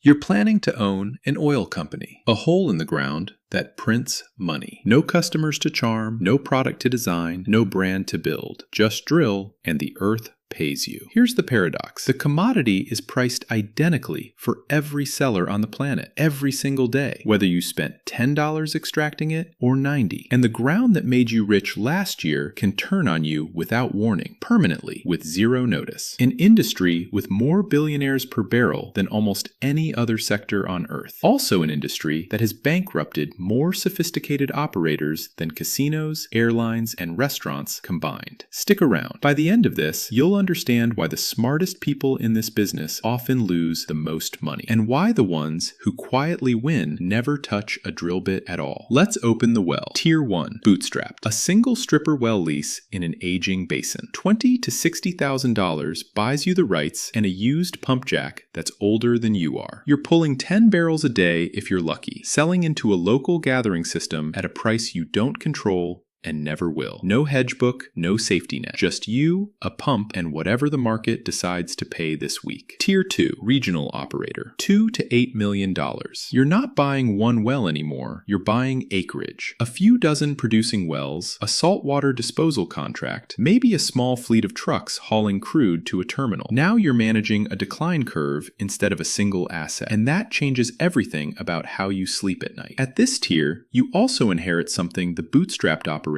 You're planning to own an oil company, a hole in the ground that prints money. No customers to charm, no product to design, no brand to build. Just drill and the earth pays you. Here's the paradox. The commodity is priced identically for every seller on the planet, every single day, whether you spent $10 extracting it or $90. And the ground that made you rich last year can turn on you without warning, permanently, with zero notice. An industry with more billionaires per barrel than almost any other sector on Earth. Also an industry that has bankrupted more sophisticated operators than casinos, airlines, and restaurants combined. Stick around. By the end of this, you'll understand why the smartest people in this business often lose the most money, and why the ones who quietly win never touch a drill bit at all. Let's open the well. Tier 1. Bootstrapped. A single stripper well lease in an aging basin. $20,000 to $60,000 buys you the rights and a used pump jack that's older than you are. You're pulling 10 barrels a day if you're lucky, selling into a local gathering system at a price you don't control and never will. No hedge book, no safety net. Just you, a pump, and whatever the market decides to pay this week. Tier 2. Regional operator. $2 to $8 million. You're not buying one well anymore, you're buying acreage. A few dozen producing wells, a saltwater disposal contract, maybe a small fleet of trucks hauling crude to a terminal. Now you're managing a decline curve instead of a single asset, and that changes everything about how you sleep at night. At this tier, you also inherit something the bootstrapped operator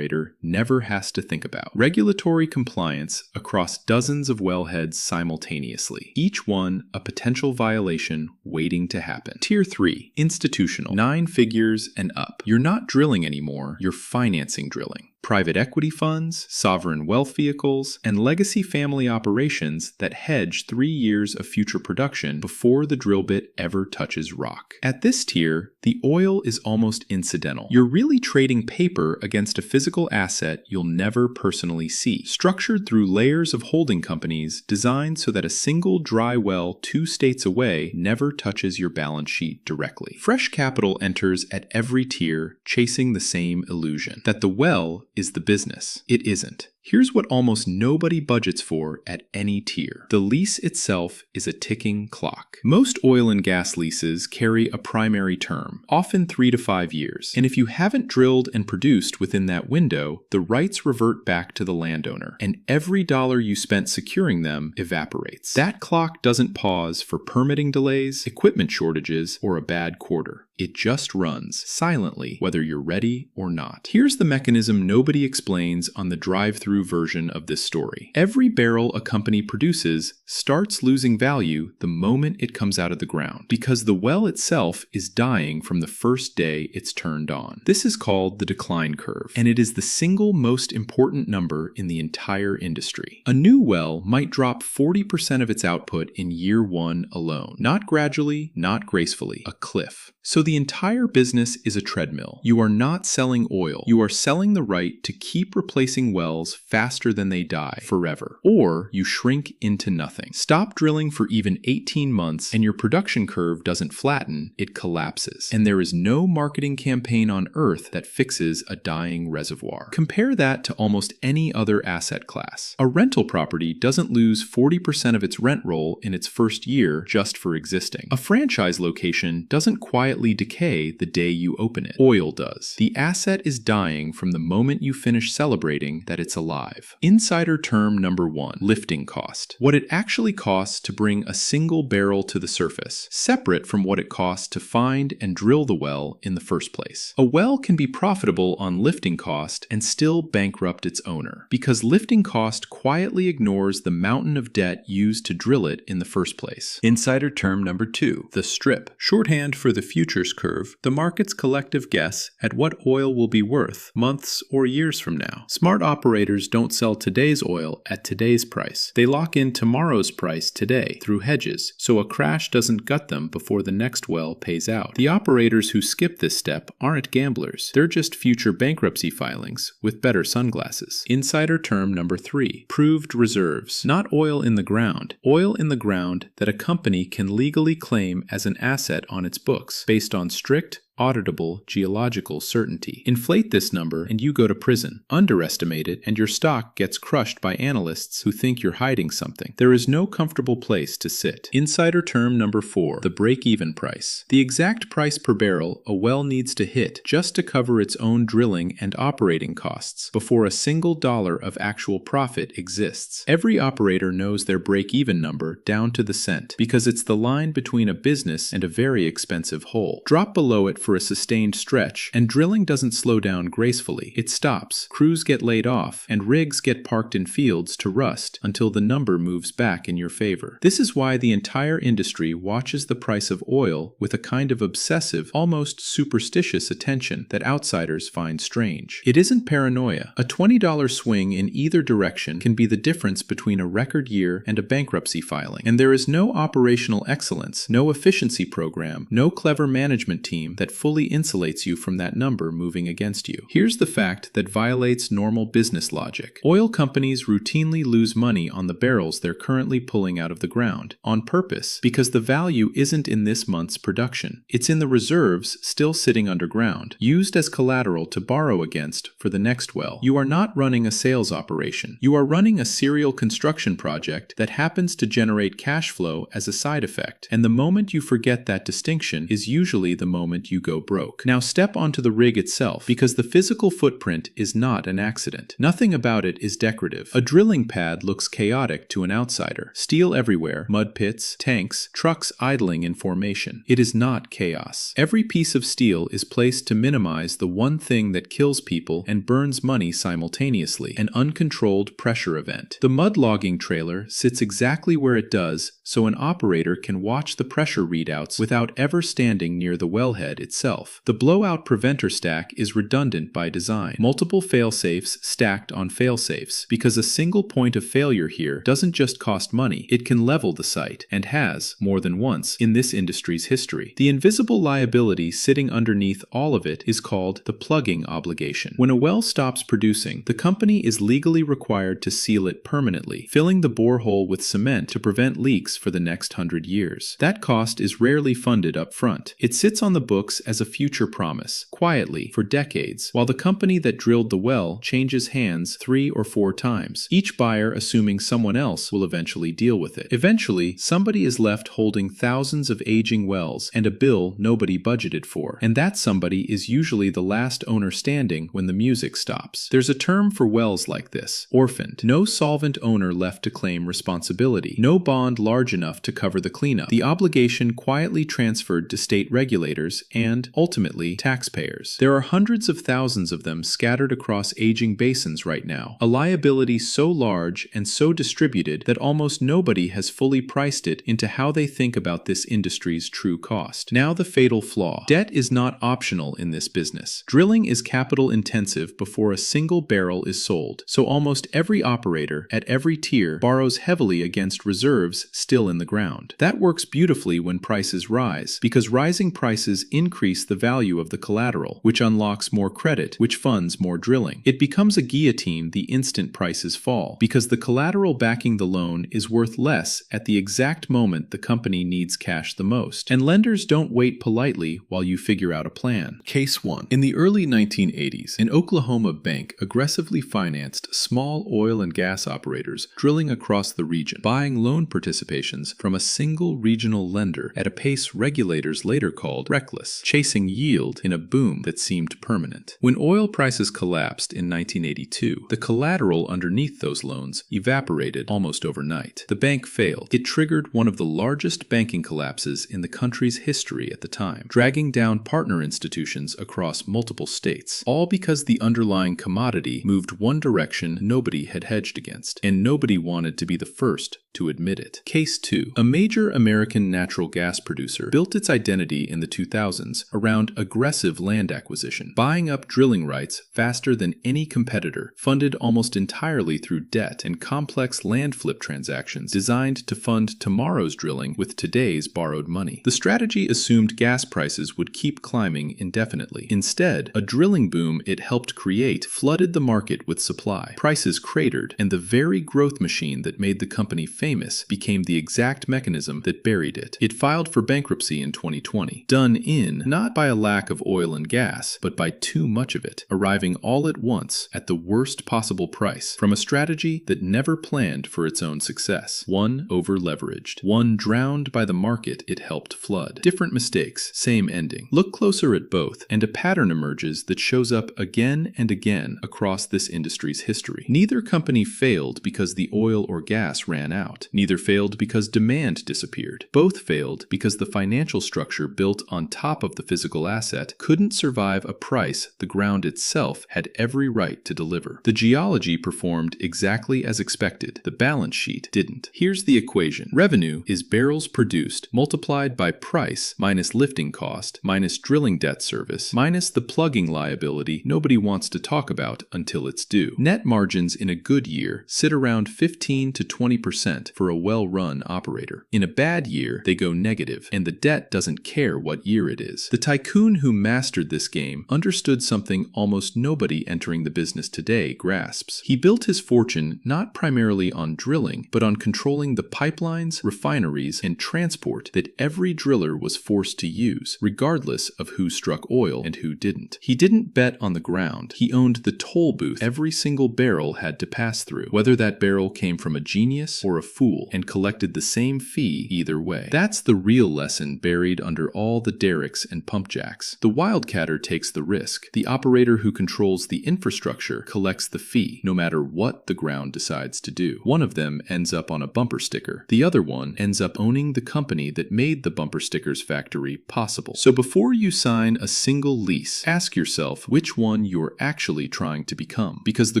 never has to think about. Regulatory compliance across dozens of wellheads simultaneously, each one a potential violation waiting to happen. Tier 3. Institutional. 9 figures and up. You're not drilling anymore, you're financing drilling. Private equity funds, sovereign wealth vehicles, and legacy family operations that hedge 3 years of future production before the drill bit ever touches rock. At this tier, the oil is almost incidental. You're really trading paper against a physical asset you'll never personally see, structured through layers of holding companies designed so that a single dry well 2 states away never touches your balance sheet directly. Fresh capital enters at every tier, chasing the same illusion, that the well is the business. It isn't. Here's what almost nobody budgets for at any tier. The lease itself is a ticking clock. Most oil and gas leases carry a primary term, often 3 to 5 years. And if you haven't drilled and produced within that window, the rights revert back to the landowner, and every dollar you spent securing them evaporates. That clock doesn't pause for permitting delays, equipment shortages, or a bad quarter. It just runs silently, whether you're ready or not. Here's the mechanism nobody explains on the drive-through version of this story. Every barrel a company produces starts losing value the moment it comes out of the ground, because the well itself is dying from the first day it's turned on. This is called the decline curve, and it is the single most important number in the entire industry. A new well might drop 40% of its output in year 1 alone. Not gradually, not gracefully, a cliff. So the entire business is a treadmill. You are not selling oil. You are selling the right to keep replacing wells faster than they die, forever. Or you shrink into nothing. Stop drilling for even 18 months and your production curve doesn't flatten, it collapses. And there is no marketing campaign on Earth that fixes a dying reservoir. Compare that to almost any other asset class. A rental property doesn't lose 40% of its rent roll in its first year just for existing. A franchise location doesn't quietly decay the day you open it. Oil does. The asset is dying from the moment you finish celebrating that it's alive. Insider term number 1, lifting cost. What it actually costs to bring a single barrel to the surface, separate from what it costs to find and drill the well in the first place. A well can be profitable on lifting cost and still bankrupt its owner, because lifting cost quietly ignores the mountain of debt used to drill it in the first place. Insider term number 2, the strip. Shorthand for the futures curve, the market's collective guess at what oil will be worth months or years from now. Smart operators don't sell today's oil at today's price. They lock in tomorrow's price today through hedges, so a crash doesn't gut them before the next well pays out. The operators who skip this step aren't gamblers. They're just future bankruptcy filings with better sunglasses. Insider term number 3, proved reserves. Not oil in the ground. Oil in the ground that a company can legally claim as an asset on its books, based on strict, auditable geological certainty. Inflate this number and you go to prison. Underestimate it and your stock gets crushed by analysts who think you're hiding something. There is no comfortable place to sit. Insider term number 4, the break-even price. The exact price per barrel a well needs to hit just to cover its own drilling and operating costs before a single dollar of actual profit exists. Every operator knows their break-even number down to the cent because it's the line between a business and a very expensive hole. Drop below it for a sustained stretch, and drilling doesn't slow down gracefully. It stops, crews get laid off, and rigs get parked in fields to rust until the number moves back in your favor. This is why the entire industry watches the price of oil with a kind of obsessive, almost superstitious attention that outsiders find strange. It isn't paranoia. A $20 swing in either direction can be the difference between a record year and a bankruptcy filing, and there is no operational excellence, no efficiency program, no clever management team that fully insulates you from that number moving against you. Here's the fact that violates normal business logic. Oil companies routinely lose money on the barrels they're currently pulling out of the ground, on purpose, because the value isn't in this month's production. It's in the reserves still sitting underground, used as collateral to borrow against for the next well. You are not running a sales operation. You are running a serial construction project that happens to generate cash flow as a side effect, and the moment you forget that distinction is usually the moment you go broke. Now step onto the rig itself, because the physical footprint is not an accident. Nothing about it is decorative. A drilling pad looks chaotic to an outsider. Steel everywhere, mud pits, tanks, trucks idling in formation. It is not chaos. Every piece of steel is placed to minimize the one thing that kills people and burns money simultaneously, an uncontrolled pressure event. The mud logging trailer sits exactly where it does so an operator can watch the pressure readouts without ever standing near the wellhead itself. The blowout preventer stack is redundant by design. Multiple failsafes stacked on failsafes, because a single point of failure here doesn't just cost money, it can level the site, and has, more than once, in this industry's history. The invisible liability sitting underneath all of it is called the plugging obligation. When a well stops producing, the company is legally required to seal it permanently, filling the borehole with cement to prevent leaks for the next 100 years. That cost is rarely funded up front. It sits on the books as a future promise, quietly, for decades, while the company that drilled the well changes hands 3 or 4 times, each buyer assuming someone else will eventually deal with it. Eventually, somebody is left holding thousands of aging wells and a bill nobody budgeted for, and that somebody is usually the last owner standing when the music stops. There's a term for wells like this: orphaned. No solvent owner left to claim responsibility. No bond large enough to cover the cleanup. The obligation quietly transferred to state regulators and, ultimately, taxpayers. There are hundreds of thousands of them scattered across aging basins right now, a liability so large and so distributed that almost nobody has fully priced it into how they think about this industry's true cost. Now the fatal flaw. Debt is not optional in this business. Drilling is capital intensive before a single barrel is sold, so almost every operator at every tier borrows heavily against reserves still in the ground. That works beautifully when prices rise, because rising prices increase the value of the collateral, which unlocks more credit, which funds more drilling. It becomes a guillotine the instant prices fall, because the collateral backing the loan is worth less at the exact moment the company needs cash the most. And lenders don't wait politely while you figure out a plan. Case 1. In the early 1980s, an Oklahoma bank aggressively financed small oil and gas operators drilling across the region, buying loan participations from a single regional lender at a pace regulators later called reckless, chasing yield in a boom that seemed permanent. When oil prices collapsed in 1982, the collateral underneath those loans evaporated almost overnight. The bank failed. It triggered one of the largest banking collapses in the country's history at the time, dragging down partner institutions across multiple states, all because the underlying commodity moved one direction nobody had hedged against, and nobody wanted to be the first to admit it. Case 2. A major American natural gas producer built its identity in the 2000s around aggressive land acquisition, buying up drilling rights faster than any competitor, funded almost entirely through debt and complex land flip transactions designed to fund tomorrow's drilling with today's borrowed money. The strategy assumed gas prices would keep climbing indefinitely. Instead, a drilling boom it helped create flooded the market with supply. Prices cratered, and the very growth machine that made the company famous became the exact mechanism that buried it. It filed for bankruptcy in 2020, done in not by a lack of oil and gas, but by too much of it, arriving all at once at the worst possible price from a strategy that never planned for its own success. One over-leveraged. One drowned by the market it helped flood. Different mistakes, same ending. Look closer at both, and a pattern emerges that shows up again and again across this industry's history. Neither company failed because the oil or gas ran out. Neither failed because demand disappeared. Both failed because the financial structure built on top of the physical asset couldn't survive a price the ground itself had every right to deliver. The geology performed exactly as expected. The balance sheet didn't. Here's the equation. Revenue is barrels produced multiplied by price minus lifting cost minus drilling debt service minus the plugging liability nobody wants to talk about until it's due. Net margins in a good year sit around 15 to 20% for a well-run operator. In a bad year, they go negative, and the debt doesn't care what year it is. The tycoon who mastered this game understood something almost nobody entering the business today grasps. He built his fortune not primarily on drilling, but on controlling the pipelines, refineries, and transport that every driller was forced to use, regardless of who struck oil and who didn't. He didn't bet on the ground. He owned the toll booth every single barrel had to pass through, whether that barrel came from a genius or a fool, and collected the same fee either way. That's the real lesson buried under all the derricks and pump jacks. The wildcatter takes the risk. The operator who controls the infrastructure collects the fee, no matter what the ground decides to do. One of them ends up on a bumper sticker. The other one ends up owning the company that made the bumper stickers factory possible. So before you sign a single lease, ask yourself which one you're actually trying to become. Because the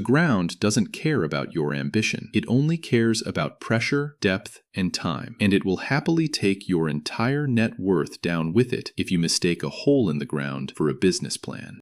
ground doesn't care about your ambition. It only cares about pressure, depth, and time. And it will happily take your entire net worth down with it if you mistake a hole in the ground for a business plan.